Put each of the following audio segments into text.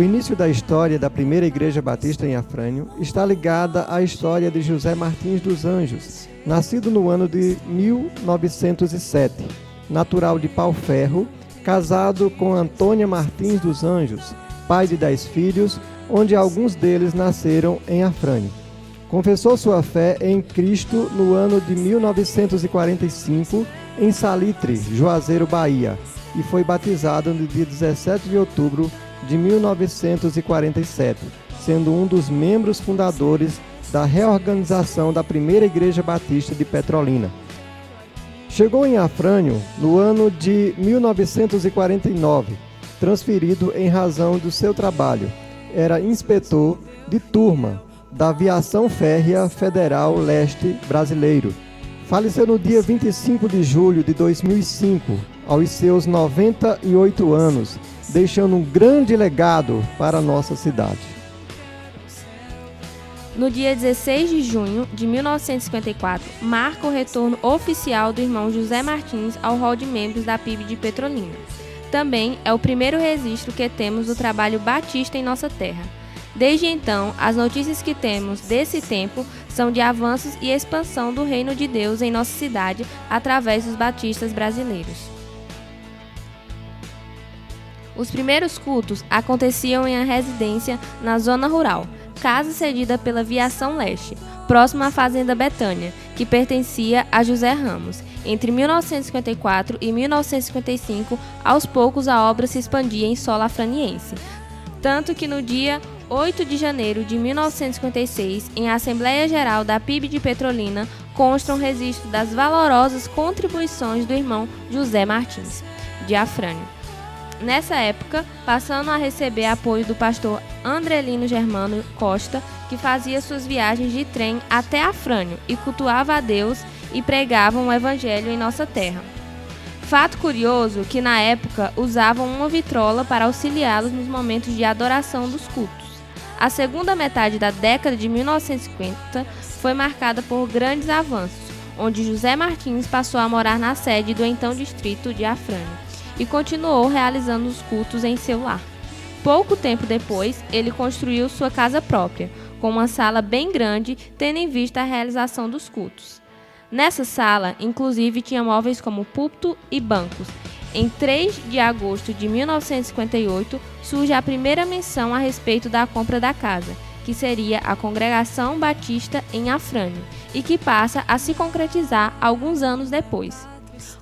O início da história da primeira Igreja Batista em Afrânio está ligada à história de José Martins dos Anjos, nascido no ano de 1907, natural de Pau Ferro, casado com Antônia Martins dos Anjos, pai de 10 filhos, onde alguns deles nasceram em Afrânio. Confessou sua fé em Cristo no ano de 1945, em Salitre, Juazeiro, Bahia, e foi batizado no dia 17 de outubro de 1947, sendo um dos membros fundadores da reorganização da primeira Igreja Batista de Petrolina. Chegou em Afrânio no ano de 1949, transferido em razão do seu trabalho. Era inspetor de turma da Aviação Férrea Federal Leste Brasileiro. Faleceu no dia 25 de julho de 2005, aos seus 98 anos, deixando um grande legado para a nossa cidade. No dia 16 de junho de 1954, marca o retorno oficial do irmão José Martins ao rol de membros da PIB de Petrolina. Também é o primeiro registro que temos do trabalho batista em nossa terra. Desde então, as notícias que temos desse tempo são de avanços e expansão do reino de Deus em nossa cidade através dos batistas brasileiros. Os primeiros cultos aconteciam em uma residência na zona rural, casa cedida pela Aviação Leste, próxima à Fazenda Betânia, que pertencia a José Ramos. Entre 1954 e 1955, aos poucos a obra se expandia em solo afraniense, tanto que no dia 8 de janeiro de 1956, em Assembleia Geral da PIB de Petrolina, consta um registro das valorosas contribuições do irmão José Martins, de Afrânio. Nessa época, passando a receber apoio do pastor Andrelino Germano Costa, que fazia suas viagens de trem até Afrânio e cultuava a Deus e pregava o evangelho em nossa terra. Fato curioso que na época usavam uma vitrola para auxiliá-los nos momentos de adoração dos cultos. A segunda metade da década de 1950 foi marcada por grandes avanços, onde José Martins passou a morar na sede do então distrito de Afrânio e continuou realizando os cultos em seu lar. Pouco tempo depois, ele construiu sua casa própria, com uma sala bem grande, tendo em vista a realização dos cultos. Nessa sala, inclusive, tinha móveis como púlpito e bancos. Em 3 de agosto de 1958, surge a primeira menção a respeito da compra da casa, que seria a Congregação Batista em Afrânio, e que passa a se concretizar alguns anos depois.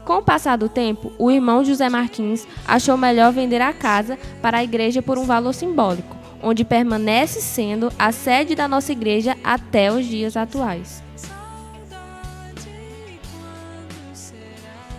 Com o passar do tempo, o irmão José Martins achou melhor vender a casa para a igreja por um valor simbólico, onde permanece sendo a sede da nossa igreja até os dias atuais.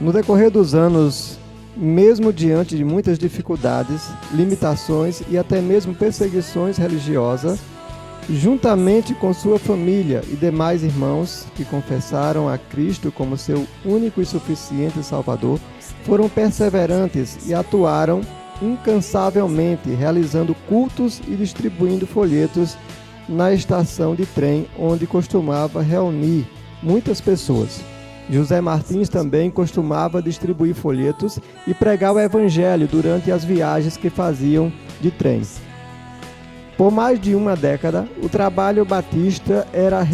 No decorrer dos anos, mesmo diante de muitas dificuldades, limitações e até mesmo perseguições religiosas, juntamente com sua família e demais irmãos que confessaram a Cristo como seu único e suficiente Salvador, foram perseverantes e atuaram incansavelmente, realizando cultos e distribuindo folhetos na estação de trem onde costumava reunir muitas pessoas. José Martins também costumava distribuir folhetos e pregar o evangelho durante as viagens que faziam de trem. Por mais de uma década, o trabalho batista era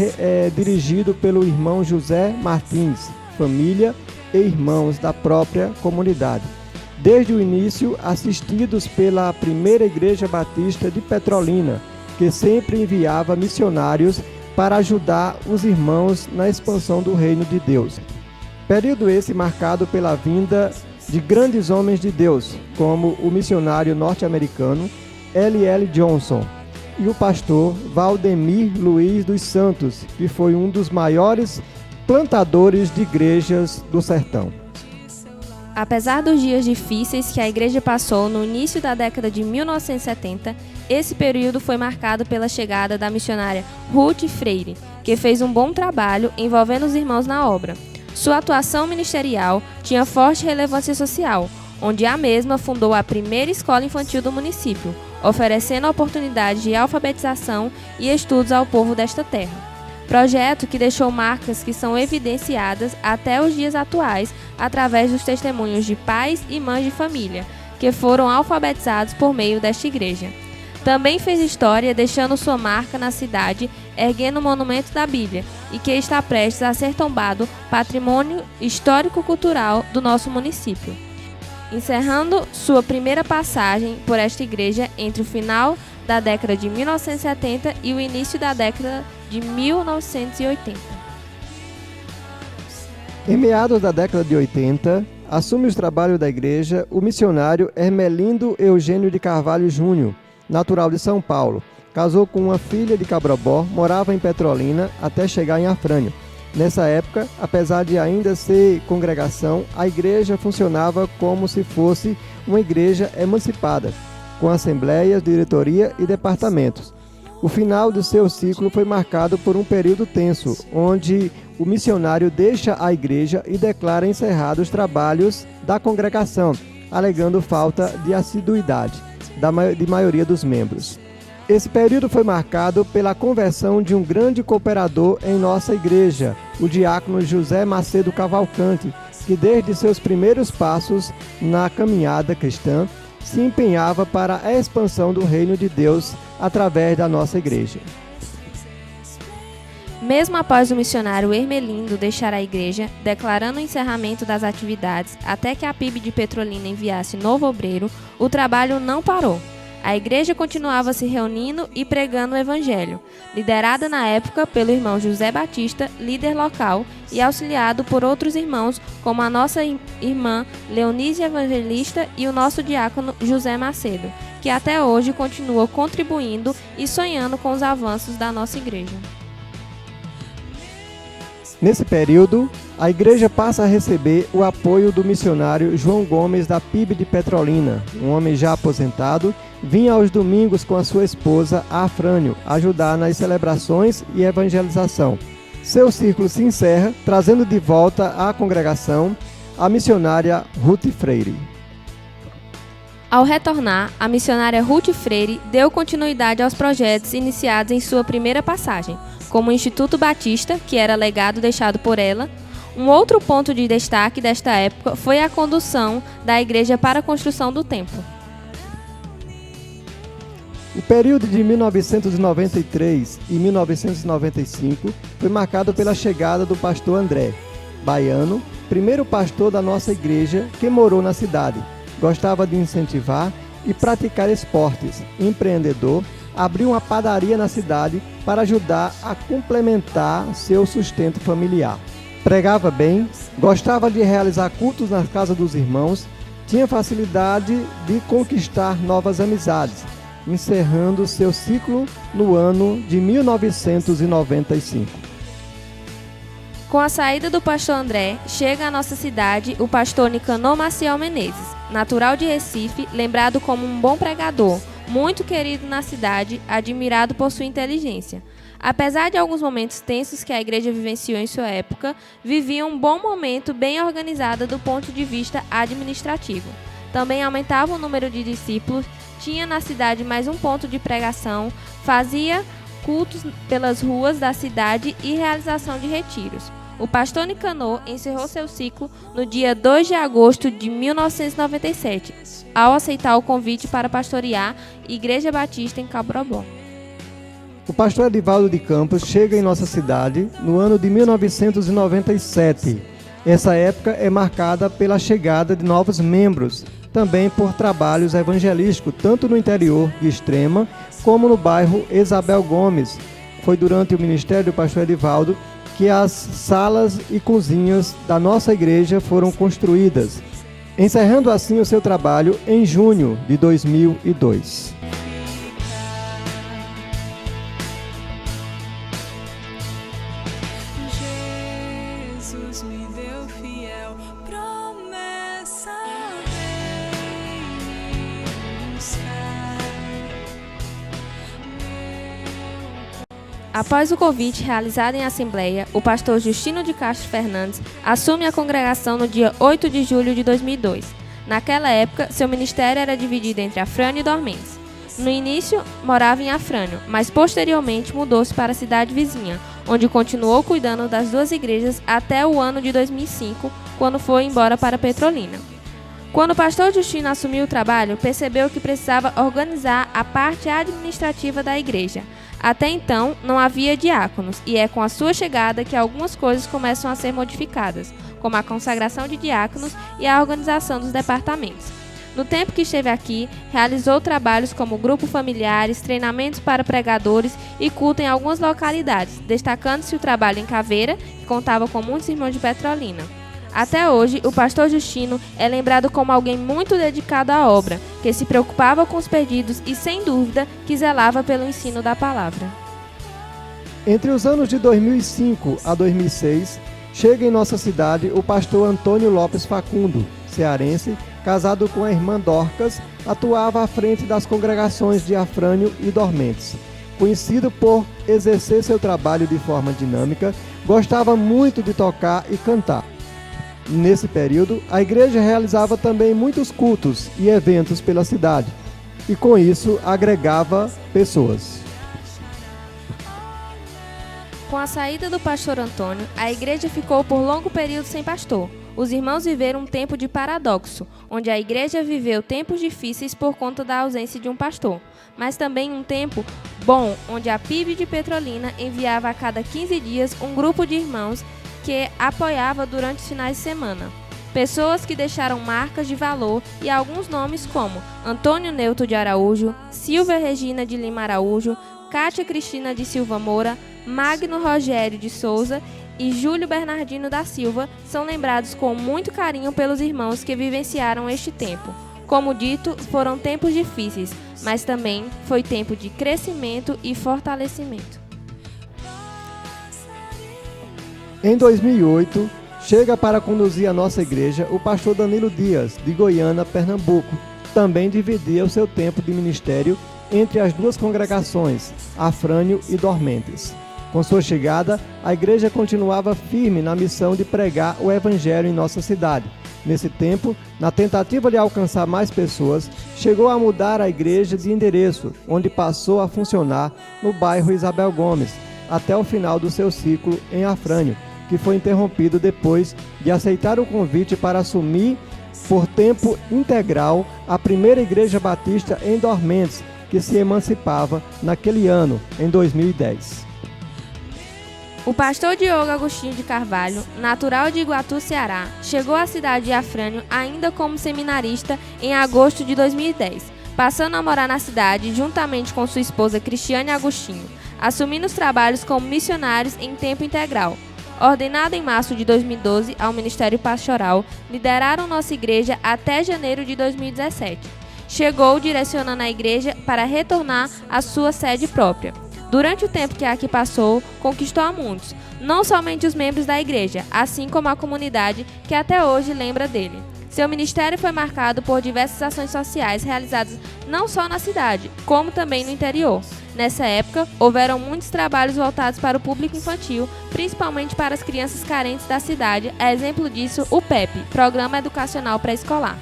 dirigido pelo irmão José Martins, família e irmãos da própria comunidade. Desde o início, assistidos pela primeira Igreja Batista de Petrolina, que sempre enviava missionários para ajudar os irmãos na expansão do reino de Deus. Período esse marcado pela vinda de grandes homens de Deus, como o missionário norte-americano L.L. Johnson e o pastor Valdemir Luiz dos Santos, que foi um dos maiores plantadores de igrejas do sertão. Apesar dos dias difíceis que a igreja passou no início da década de 1970, esse período foi marcado pela chegada da missionária Ruth Freire, que fez um bom trabalho envolvendo os irmãos na obra. Sua atuação ministerial tinha forte relevância social, onde a mesma fundou a primeira escola infantil do município, oferecendo oportunidades de alfabetização e estudos ao povo desta terra. Projeto que deixou marcas que são evidenciadas até os dias atuais através dos testemunhos de pais e mães de família, que foram alfabetizados por meio desta igreja. Também fez história, deixando sua marca na cidade, erguendo o monumento da Bíblia, e que está prestes a ser tombado patrimônio histórico-cultural do nosso município, encerrando sua primeira passagem por esta igreja entre o final da década de 1970 e o início da década de 1980. Em meados da década de 80, assume os trabalhos da igreja o missionário Hermelindo Eugênio de Carvalho Júnior, natural de São Paulo. Casou com uma filha de Cabrobó, morava em Petrolina até chegar em Afrânio. Nessa época, apesar de ainda ser congregação, a igreja funcionava como se fosse uma igreja emancipada, com assembleias, diretoria e departamentos. O final do seu ciclo foi marcado por um período tenso, onde o missionário deixa a igreja e declara encerrados os trabalhos da congregação, alegando falta de assiduidade de maioria dos membros. Esse período foi marcado pela conversão de um grande cooperador em nossa igreja, o diácono José Macedo Cavalcante, que desde seus primeiros passos na caminhada cristã se empenhava para a expansão do reino de Deus através da nossa igreja. Mesmo após o missionário Hermelindo deixar a igreja, declarando o encerramento das atividades até que a PIB de Petrolina enviasse novo obreiro, o trabalho não parou. A igreja continuava se reunindo e pregando o evangelho, liderada na época pelo irmão José Batista, líder local, e auxiliado por outros irmãos como a nossa irmã Leonísia Evangelista e o nosso diácono José Macedo, que até hoje continua contribuindo e sonhando com os avanços da nossa igreja. Nesse período, a igreja passa a receber o apoio do missionário João Gomes da PIB de Petrolina, um homem já aposentado, vinha aos domingos com a sua esposa Afrânio ajudar nas celebrações e evangelização. Seu círculo se encerra, trazendo de volta à congregação a missionária Ruth Freire. Ao retornar, a missionária Ruth Freire deu continuidade aos projetos iniciados em sua primeira passagem, como o Instituto Batista, que era legado deixado por ela. Um outro ponto de destaque desta época foi a condução da igreja para a construção do templo. O período de 1993 e 1995 foi marcado pela chegada do pastor André, baiano, primeiro pastor da nossa igreja que morou na cidade. Gostava de incentivar e praticar esportes, empreendedor, abriu uma padaria na cidade para ajudar a complementar seu sustento familiar. Pregava bem, gostava de realizar cultos na casa dos irmãos, tinha facilidade de conquistar novas amizades, encerrando seu ciclo no ano de 1995. Com a saída do pastor André, chega à nossa cidade o pastor Nicanor Maciel Menezes, natural de Recife, lembrado como um bom pregador, muito querido na cidade, admirado por sua inteligência. Apesar de alguns momentos tensos que a igreja vivenciou em sua época, vivia um bom momento bem organizado do ponto de vista administrativo. Também aumentava o número de discípulos, tinha na cidade mais um ponto de pregação, fazia cultos pelas ruas da cidade e realização de retiros. O pastor Nicanor encerrou seu ciclo no dia 2 de agosto de 1997, ao aceitar o convite para pastorear a Igreja Batista em Cabrobó. O pastor Edivaldo de Campos chega em nossa cidade no ano de 1997. Essa época é marcada pela chegada de novos membros, também por trabalhos evangelísticos, tanto no interior de Extrema, como no bairro Isabel Gomes. Foi durante o ministério do pastor Edivaldo que as salas e cozinhas da nossa igreja foram construídas, encerrando assim o seu trabalho em junho de 2002. Jesus me deu fiel promessa, vem buscar. Após o convite realizado em assembleia, o pastor Justino de Castro Fernandes assume a congregação no dia 8 de julho de 2002. Naquela época, seu ministério era dividido entre Afrânio e Dormentes. No início, morava em Afrânio, mas posteriormente mudou-se para a cidade vizinha, onde continuou cuidando das duas igrejas até o ano de 2005, quando foi embora para Petrolina. Quando o pastor Justino assumiu o trabalho, percebeu que precisava organizar a parte administrativa da igreja. Até então, não havia diáconos, e é com a sua chegada que algumas coisas começam a ser modificadas, como a consagração de diáconos e a organização dos departamentos. No tempo que esteve aqui, realizou trabalhos como grupo familiares, treinamentos para pregadores e culto em algumas localidades, destacando-se o trabalho em Caveira, que contava com muitos irmãos de Petrolina. Até hoje, o pastor Justino é lembrado como alguém muito dedicado à obra, que se preocupava com os perdidos e, sem dúvida, que zelava pelo ensino da palavra. Entre os anos de 2005 a 2006, chega em nossa cidade o pastor Antônio Lopes Facundo, cearense, casado com a irmã Dorcas, atuava à frente das congregações de Afrânio e Dormentes. Conhecido por exercer seu trabalho de forma dinâmica, gostava muito de tocar e cantar. Nesse período, a igreja realizava também muitos cultos e eventos pela cidade, e com isso agregava pessoas. Com a saída do pastor Antônio, a igreja ficou por longo período sem pastor. Os irmãos viveram um tempo de paradoxo, onde a igreja viveu tempos difíceis por conta da ausência de um pastor, mas também um tempo bom, onde a PIB de Petrolina enviava a cada 15 dias um grupo de irmãos que apoiava durante os finais de semana. Pessoas que deixaram marcas de valor e alguns nomes como Antônio Neuto de Araújo, Silvia Regina de Lima Araújo, Cátia Cristina de Silva Moura, Magno Rogério de Souza e Júlio Bernardino da Silva são lembrados com muito carinho pelos irmãos que vivenciaram este tempo. Como dito, foram tempos difíceis, mas também foi tempo de crescimento e fortalecimento. Em 2008, chega para conduzir a nossa igreja o pastor Danilo Dias, de Goiânia, Pernambuco. Também dividia o seu tempo de ministério entre as duas congregações, Afrânio e Dormentes. Com sua chegada, a igreja continuava firme na missão de pregar o evangelho em nossa cidade. Nesse tempo, na tentativa de alcançar mais pessoas, chegou a mudar a igreja de endereço, onde passou a funcionar no bairro Isabel Gomes, até o final do seu ciclo em Afrânio, que foi interrompido depois de aceitar o convite para assumir por tempo integral a primeira igreja batista em Dormentes, que se emancipava naquele ano, em 2010. O pastor Diogo Agostinho de Carvalho, natural de Iguatu, Ceará, chegou à cidade de Afrânio ainda como seminarista em agosto de 2010, passando a morar na cidade juntamente com sua esposa Cristiane Agostinho, assumindo os trabalhos como missionários em tempo integral. Ordenado em março de 2012 ao Ministério Pastoral, lideraram nossa igreja até janeiro de 2017. Chegou direcionando a igreja para retornar à sua sede própria. Durante o tempo que aqui passou, conquistou a muitos, não somente os membros da igreja, assim como a comunidade que até hoje lembra dele. Seu ministério foi marcado por diversas ações sociais realizadas não só na cidade, como também no interior. Nessa época, houveram muitos trabalhos voltados para o público infantil, principalmente para as crianças carentes da cidade, a exemplo disso o PEP, Programa Educacional Pré-Escolar.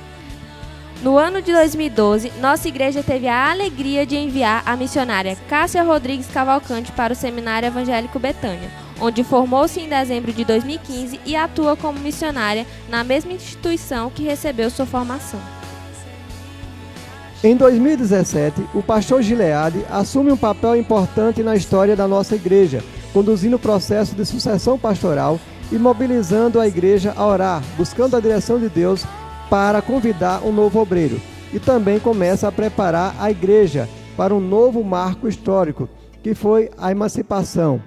No ano de 2012, nossa igreja teve a alegria de enviar a missionária Cássia Rodrigues Cavalcante para o Seminário Evangélico Betânia, onde formou-se em dezembro de 2015 e atua como missionária na mesma instituição que recebeu sua formação. Em 2017, o pastor Gileade assume um papel importante na história da nossa igreja, conduzindo o processo de sucessão pastoral e mobilizando a igreja a orar, buscando a direção de Deus para convidar um novo obreiro. E também começa a preparar a igreja para um novo marco histórico, que foi a emancipação,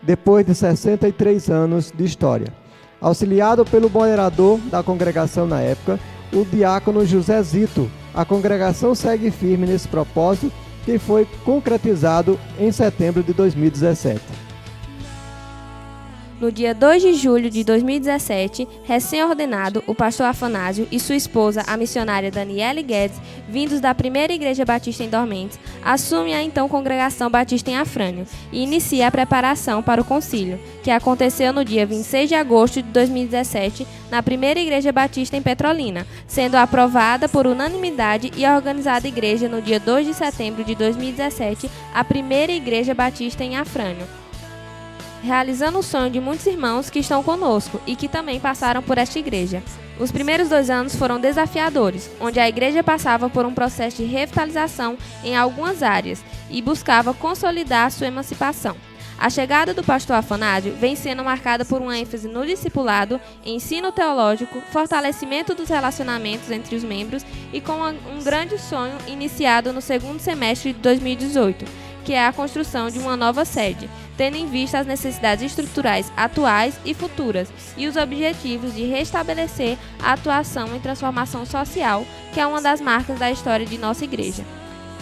depois de 63 anos de história. Auxiliado pelo moderador da congregação na época, o diácono José Zito, a congregação segue firme nesse propósito, que foi concretizado em setembro de 2017. No dia 2 de julho de 2017, recém-ordenado, o pastor Afanásio e sua esposa, a missionária Daniele Guedes, vindos da primeira igreja batista em Dormentes, assumem a então congregação batista em Afrânio e inicia a preparação para o concílio, que aconteceu no dia 26 de agosto de 2017, na primeira igreja batista em Petrolina, sendo aprovada por unanimidade e organizada a igreja no dia 2 de setembro de 2017, a primeira igreja batista em Afrânio, realizando o sonho de muitos irmãos que estão conosco e que também passaram por esta igreja. Os primeiros 2 anos foram desafiadores, onde a igreja passava por um processo de revitalização em algumas áreas e buscava consolidar sua emancipação. A chegada do pastor Afanásio vem sendo marcada por uma ênfase no discipulado, ensino teológico, fortalecimento dos relacionamentos entre os membros e com um grande sonho iniciado no segundo semestre de 2018, que é a construção de uma nova sede, tendo em vista as necessidades estruturais atuais e futuras e os objetivos de restabelecer a atuação em transformação social, que é uma das marcas da história de nossa igreja.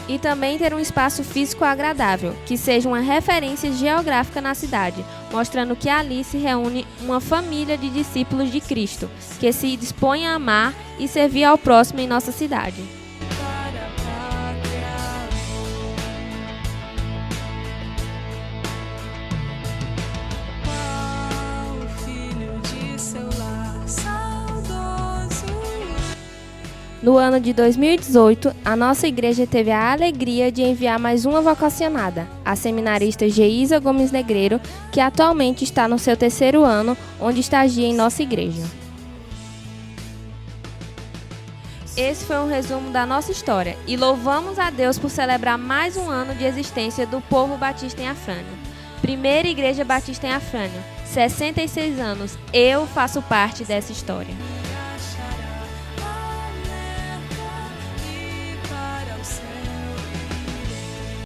E também ter um espaço físico agradável, que seja uma referência geográfica na cidade, mostrando que ali se reúne uma família de discípulos de Cristo, que se dispõe a amar e servir ao próximo em nossa cidade. Para a pátria, qual filho de seu lar saudoso. No ano de 2018, a nossa igreja teve a alegria de enviar mais uma vocacionada, a seminarista Geisa Gomes Negreiro, que atualmente está no seu 3º ano, onde estagia em nossa igreja. Esse foi um resumo da nossa história e louvamos a Deus por celebrar mais um ano de existência do povo batista em Afrânio. Primeira Igreja Batista em Afrânio, 66 anos, eu faço parte dessa história.